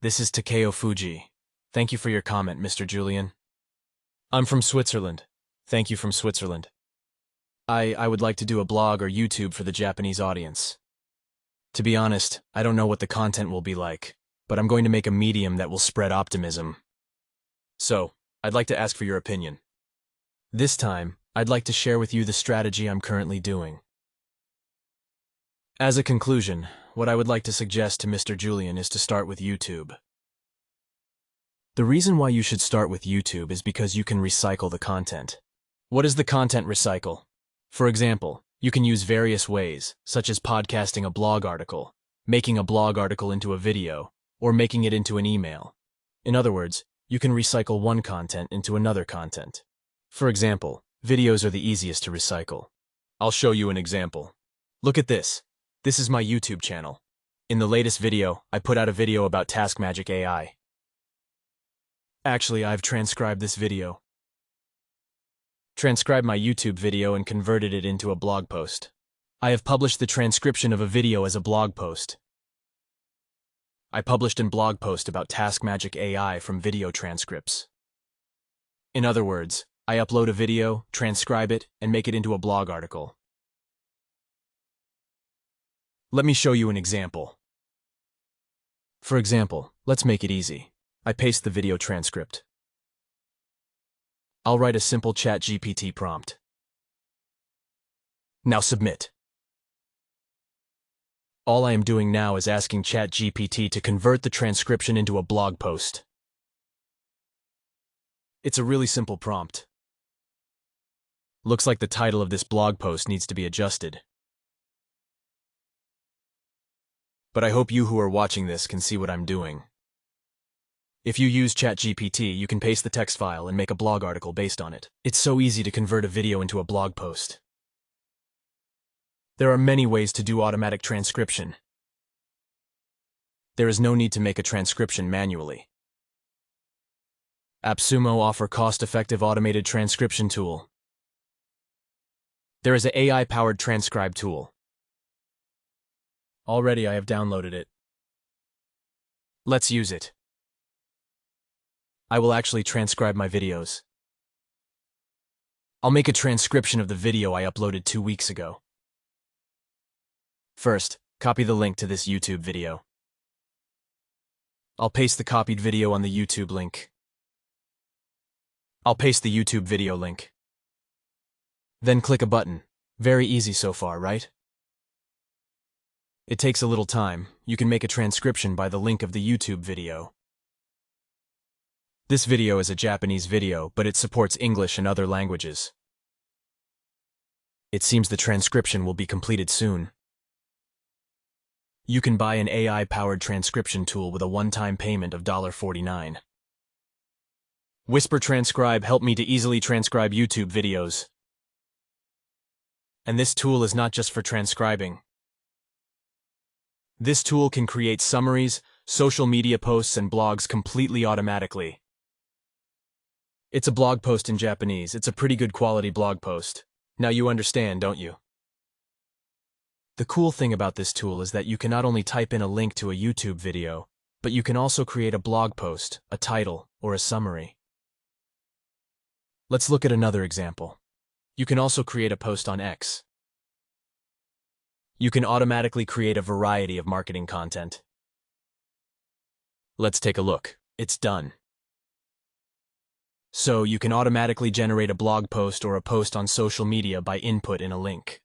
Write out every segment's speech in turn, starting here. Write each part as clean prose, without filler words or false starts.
This is Takeo Fuji. Thank you for your comment, Mr. Julian. I'm from Switzerland. Thank you from Switzerland. I would like to do a blog or YouTube for the Japanese audience. To be honest, I don't know what the content will be like, but I'm going to make a medium that will spread optimism. So, I'd like to ask for your opinion. This time, I'd like to share with you the strategy I'm currently doing. As a conclusion, what I would like to suggest to Mr. Julian is to start with YouTube. The reason why you should start with YouTube is because you can recycle the content. What is the content recycle? For example, you can use various ways, such as podcasting a blog article, making a blog article into a video, or making it into an email. In other words, you can recycle one content into another content. For example, videos are the easiest to recycle. I'll show you an example. Look at this. This is my YouTube channel. In the latest video, I put out a video about TaskMagic AI. Actually, I've transcribed this video. Transcribed my YouTube video and converted it into a blog post. I have published the transcription of a video as a blog post. I published a blog post about TaskMagic AI from video transcripts. In other words, I upload a video, transcribe it, and make it into a blog article. Let me show you an example. For example, let's make it easy. I paste the video transcript. I'll write a simple ChatGPT prompt. Now submit. All I am doing now is asking ChatGPT to convert the transcription into a blog post. It's a really simple prompt. Looks like the title of this blog post needs to be adjusted. But I hope you who are watching this can see what I'm doing. If you use ChatGPT, you can paste the text file and make a blog article based on it. It's so easy to convert a video into a blog post. There are many ways to do automatic transcription. There is no need to make a transcription manually. AppSumo offer cost-effective automated transcription tool. There is an AI-powered transcribe tool. Already I have downloaded it. Let's use it. I will actually transcribe my videos. I'll make a transcription of the video I uploaded 2 weeks ago. First, copy the link to this YouTube video. I'll paste the copied video on the YouTube link. I'll paste the YouTube video link. Then click a button. Very easy so far, right? It takes a little time. You can make a transcription by the link of the YouTube video. This video is a Japanese video, but it supports English and other languages. It seems the transcription will be completed soon. You can buy an AI-powered transcription tool with a one-time payment of $49. Whisper Transcribe helped me to easily transcribe YouTube videos. And this tool is not just for transcribing. This tool can create summaries, social media posts, and blogs completely automatically. It's a blog post in Japanese. It's a pretty good quality blog post. Now you understand, don't you? The cool thing about this tool is that you can not only type in a link to a YouTube video, but you can also create a blog post, a title, or a summary. Let's look at another example. You can also create a post on X. You can automatically create a variety of marketing content. Let's take a look. It's done. So you can automatically generate a blog post or a post on social media by input in a link.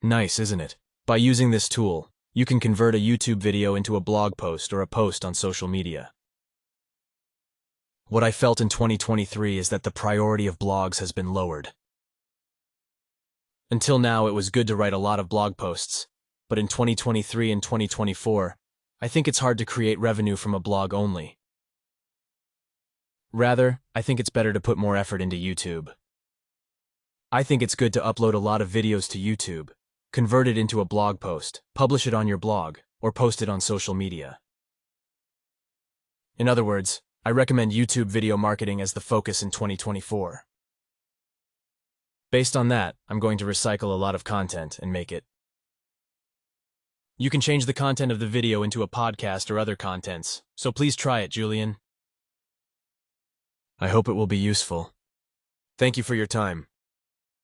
Nice, isn't it? By using this tool, you can convert a YouTube video into a blog post or a post on social media. What I felt in 2023 is that the priority of blogs has been lowered. Until now, it was good to write a lot of blog posts, but in 2023 and 2024, I think it's hard to create revenue from a blog only. Rather, I think it's better to put more effort into YouTube. I think it's good to upload a lot of videos to YouTube, convert it into a blog post, publish it on your blog, or post it on social media. In other words, I recommend YouTube video marketing as the focus in 2024. Based on that, I'm going to recycle a lot of content and make it. You can change the content of the video into a podcast or other contents, so please try it, Julian. I hope it will be useful. Thank you for your time.